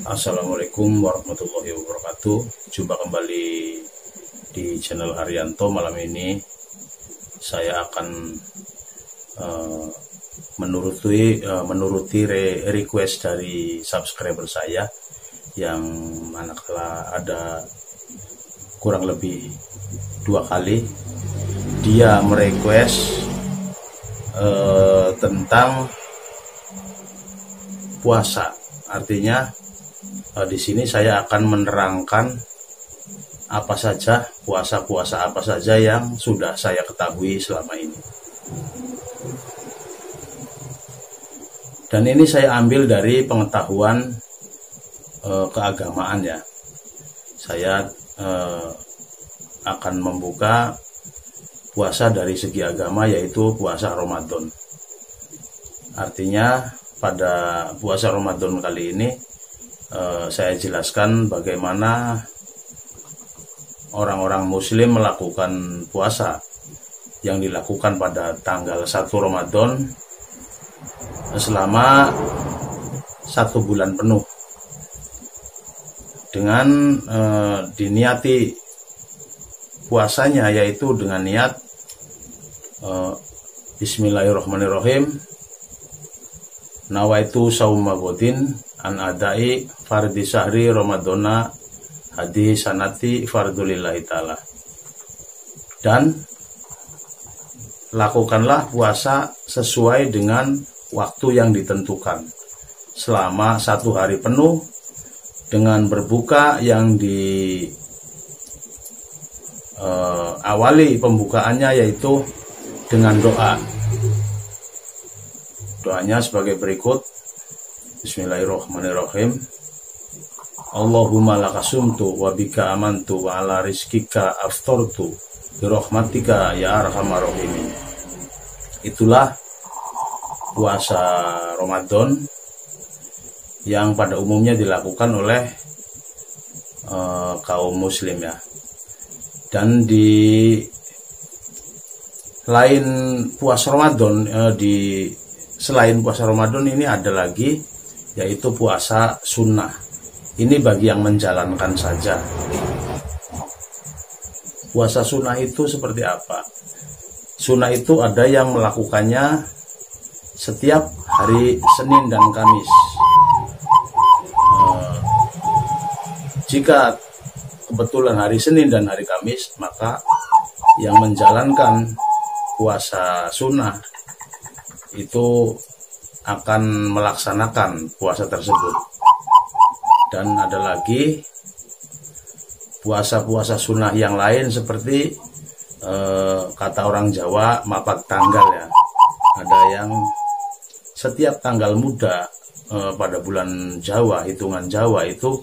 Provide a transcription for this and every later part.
Assalamualaikum warahmatullahi wabarakatuh. Jumpa kembali di channel Haryanto. Malam ini saya akan menuruti request dari subscriber saya yang manakala ada kurang lebih 2 kali dia merequest tentang puasa. Artinya di sini saya akan menerangkan apa saja puasa-puasa apa saja yang sudah saya ketahui selama ini. Dan ini saya ambil dari pengetahuan keagamaan ya. Saya akan membuka puasa dari segi agama, yaitu puasa Ramadan. Artinya pada puasa Ramadan kali ini saya jelaskan bagaimana orang-orang muslim melakukan puasa yang dilakukan pada tanggal 1 Ramadan selama 1 bulan penuh dengan diniati puasanya, yaitu dengan niat Bismillahirrahmanirrahim, nawaitu sauma ghadin an adai fardhi syahri ramadhana hadi sanati fardulillahi ta'ala. Dan lakukanlah puasa sesuai dengan waktu yang ditentukan selama 1 hari penuh, dengan berbuka yang awali pembukaannya yaitu dengan doa. Doanya sebagai berikut. Bismillahirrahmanirrahim. Allahumma lakasumtu wa bika amantu wa ala rizkika aftortu birahmatika ya arhamar rahimin. Itulah puasa Ramadan yang pada umumnya dilakukan oleh kaum muslim ya. Dan di lain puasa Ramadan, selain puasa Ramadan ini ada lagi, yaitu puasa sunnah. Ini bagi yang menjalankan saja. Puasa sunnah itu seperti apa? Sunnah itu ada yang melakukannya setiap hari Senin dan Kamis. Jika kebetulan hari Senin dan hari Kamis, maka yang menjalankan puasa sunnah itu akan melaksanakan puasa tersebut. Dan ada lagi puasa-puasa sunnah yang lain seperti kata orang Jawa mapak tanggal ya. Ada yang setiap tanggal muda pada bulan Jawa, hitungan Jawa itu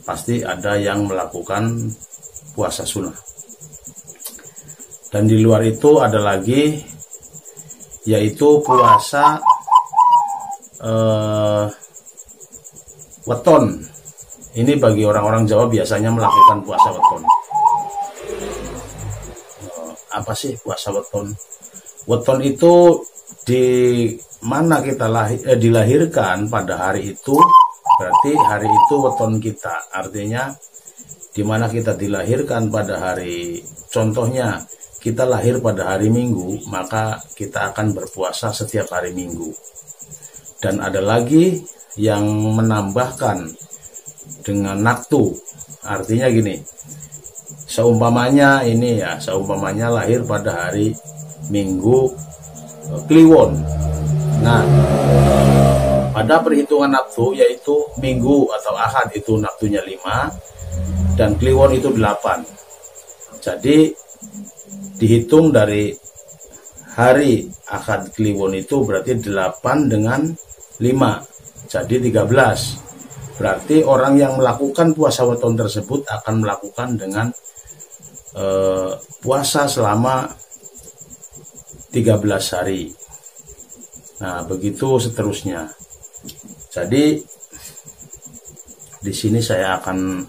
pasti ada yang melakukan puasa sunnah. Dan di luar itu ada lagi, yaitu puasa weton. Ini bagi orang-orang Jawa biasanya melakukan puasa weton. Apa sih puasa weton? Weton itu di mana kita dilahirkan pada hari itu, berarti hari itu weton kita. Artinya di mana kita dilahirkan pada hari, contohnya kita lahir pada hari Minggu, maka kita akan berpuasa setiap hari Minggu. Dan ada lagi yang menambahkan dengan naktu. Artinya gini, seumpamanya lahir pada hari Minggu Kliwon. Nah, pada perhitungan naktu, yaitu Minggu atau Ahad itu naktunya 5 dan Kliwon itu 8. Jadi dihitung dari hari Ahad Kliwon itu berarti 8 dengan 5, jadi 13. Berarti orang yang melakukan puasa weton tersebut akan melakukan dengan puasa selama 13 hari. Nah, begitu seterusnya. Jadi di sini saya akan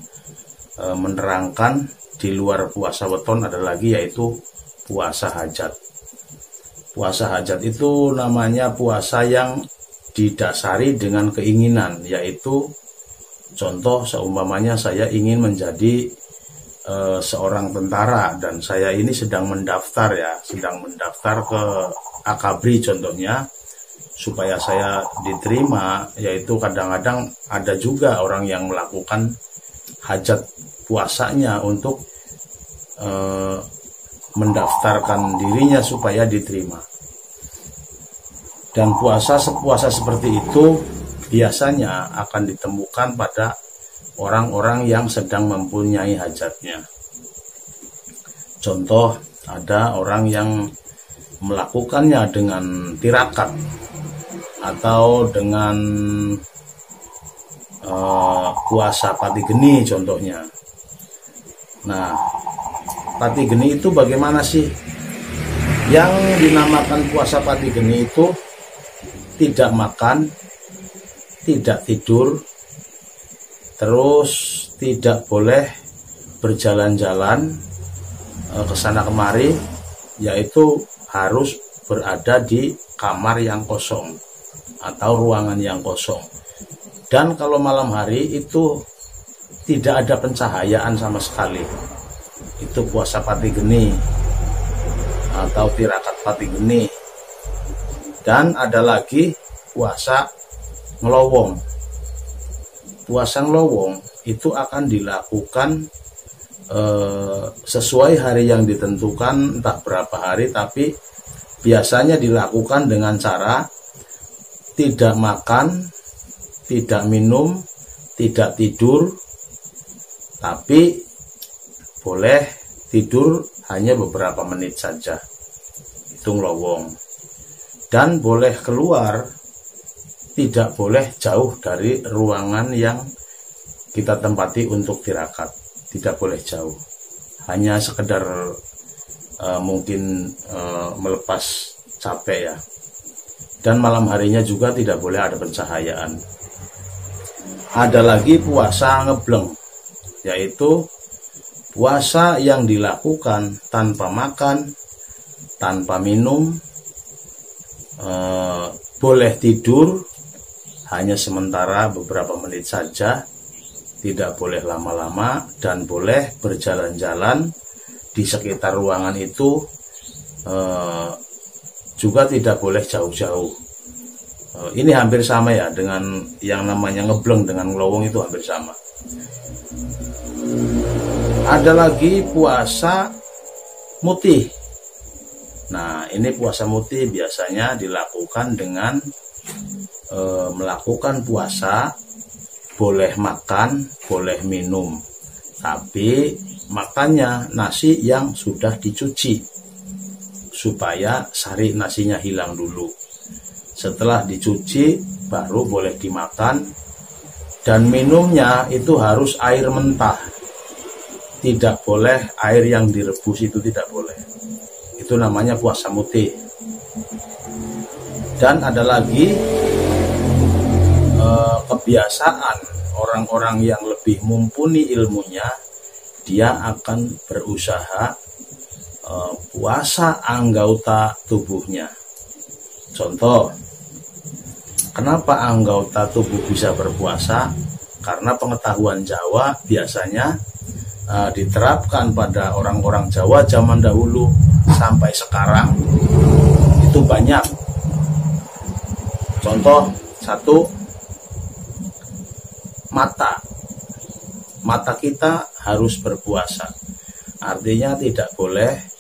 menerangkan di luar puasa weton ada lagi, yaitu puasa hajat. Puasa hajat itu namanya puasa yang didasari dengan keinginan, yaitu Contoh, seumpamanya saya ingin menjadi seorang tentara dan saya ini sedang mendaftar ke Akabri contohnya, supaya saya diterima, yaitu kadang-kadang ada juga orang yang melakukan hajat puasanya untuk mendaftarkan dirinya supaya diterima. Dan puasa seperti itu biasanya akan ditemukan pada orang-orang yang sedang mempunyai hajatnya. Contoh, ada orang yang melakukannya dengan tirakat atau dengan puasa pati geni contohnya. Nah, pati geni itu bagaimana sih? Yang dinamakan puasa pati geni itu tidak makan, tidak tidur, terus tidak boleh berjalan-jalan ke sana kemari, yaitu harus berada di kamar yang kosong atau ruangan yang kosong. Dan kalau malam hari itu tidak ada pencahayaan sama sekali. Itu puasa pati geni atau tirakat pati geni. Dan ada lagi puasa ngelowong. Puasa ngelowong itu akan dilakukan sesuai hari yang ditentukan, entah berapa hari, tapi biasanya dilakukan dengan cara tidak makan, tidak minum, tidak tidur, tapi boleh tidur hanya beberapa menit saja. Itu ngelowong. Dan boleh keluar, tidak boleh jauh dari ruangan yang kita tempati untuk tirakat. Tidak boleh jauh. Hanya sekedar mungkin melepas capek ya. Dan malam harinya juga tidak boleh ada pencahayaan. Ada lagi puasa ngebleng, yaitu puasa yang dilakukan tanpa makan, tanpa minum, boleh tidur hanya sementara beberapa menit saja, tidak boleh lama-lama, dan boleh berjalan-jalan di sekitar ruangan itu, juga tidak boleh jauh-jauh. Ini hampir sama ya dengan yang namanya ngebleng dengan ngelowong, itu hampir sama. Ada lagi puasa mutih. Nah, ini puasa mutih biasanya dilakukan dengan melakukan puasa, boleh makan, boleh minum, tapi makannya nasi yang sudah dicuci supaya sari nasinya hilang dulu. Setelah dicuci baru boleh dimakan, dan minumnya itu harus air mentah, tidak boleh air yang direbus, itu tidak boleh. Itu namanya puasa mutih. Dan ada lagi kebiasaan orang-orang yang lebih mumpuni ilmunya, dia akan berusaha puasa anggota tubuhnya. Contoh, kenapa anggota tubuh bisa berpuasa? Karena pengetahuan Jawa biasanya diterapkan pada orang-orang Jawa zaman dahulu sampai sekarang itu banyak. Contoh satu, mata kita harus berpuasa. Artinya tidak boleh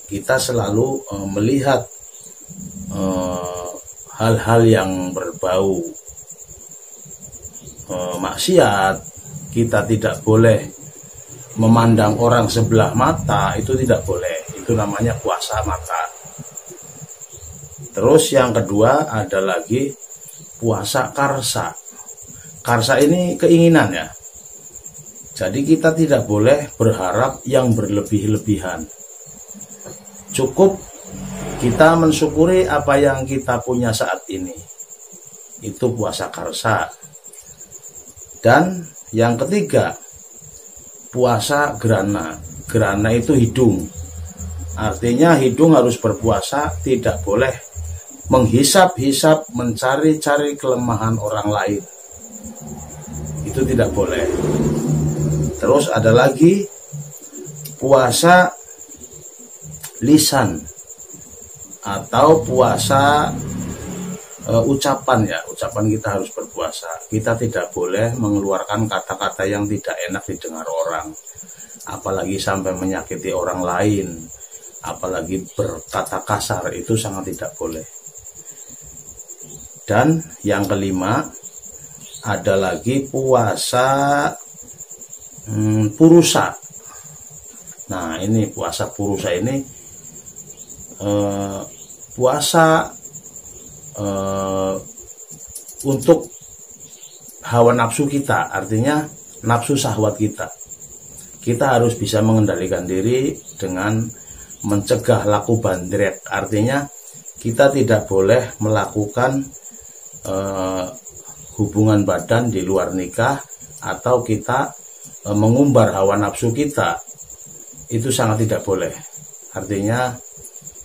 kita selalu melihat hal-hal yang berbau maksiat. Kita tidak boleh memandang orang sebelah mata, itu tidak boleh. Itu namanya puasa mata. Terus yang kedua ada lagi puasa karsa. Karsa ini keinginan ya. Jadi kita tidak boleh berharap yang berlebih-lebihan. Cukup kita mensyukuri apa yang kita punya saat ini. Itu puasa karsa. Dan yang ketiga, puasa gerana. Gerana itu hidung. Artinya hidung harus berpuasa, tidak boleh menghisap-hisap, mencari-cari kelemahan orang lain. itu tidak boleh. Terus ada lagi puasa lisan atau puasa ucapan ya, ucapan kita harus berpuasa. Kita tidak boleh mengeluarkan kata-kata yang tidak enak didengar orang, apalagi sampai menyakiti orang lain, apalagi berkata kasar, itu sangat tidak boleh. Dan yang kelima ada lagi puasa purusa. Nah, ini puasa purusa ini puasa untuk hawa nafsu kita, artinya nafsu syahwat kita. Kita harus bisa mengendalikan diri dengan mencegah laku bandrek, artinya kita tidak boleh melakukan hubungan badan di luar nikah, atau kita mengumbar hawa nafsu kita, itu sangat tidak boleh. Artinya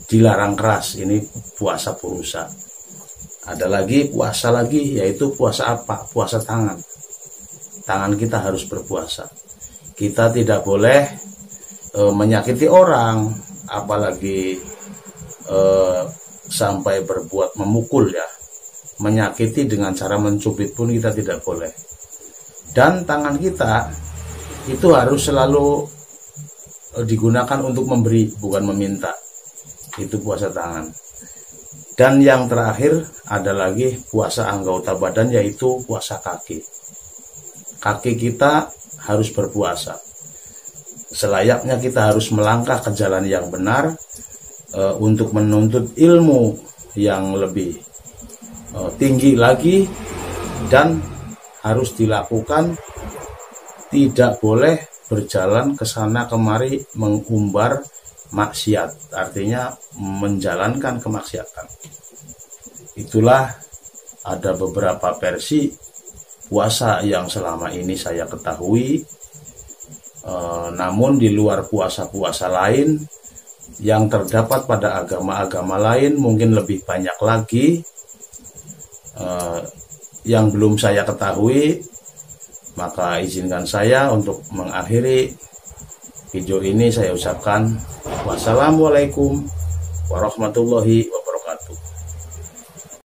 dilarang keras, ini puasa purusa. Ada lagi puasa lagi, yaitu puasa apa? Puasa tangan. Tangan kita harus berpuasa. Kita tidak boleh menyakiti orang, apalagi sampai berbuat memukul ya. Menyakiti dengan cara mencubit pun kita tidak boleh. Dan tangan kita itu harus selalu digunakan untuk memberi, bukan meminta. Itu puasa tangan. Dan yang terakhir ada lagi puasa anggota badan, yaitu puasa kaki. Kaki kita harus berpuasa. Selayaknya kita harus melangkah ke jalan yang benar untuk menuntut ilmu yang lebih tinggi lagi, dan harus dilakukan, tidak boleh berjalan ke sana kemari mengumbar maksiat, artinya menjalankan kemaksiatan. Itulah ada beberapa versi puasa yang selama ini saya ketahui. Namun di luar puasa-puasa lain yang terdapat pada agama-agama lain mungkin lebih banyak lagi yang belum saya ketahui. Maka izinkan saya untuk mengakhiri video ini, saya ucapkan wassalamualaikum warahmatullahi wabarakatuh.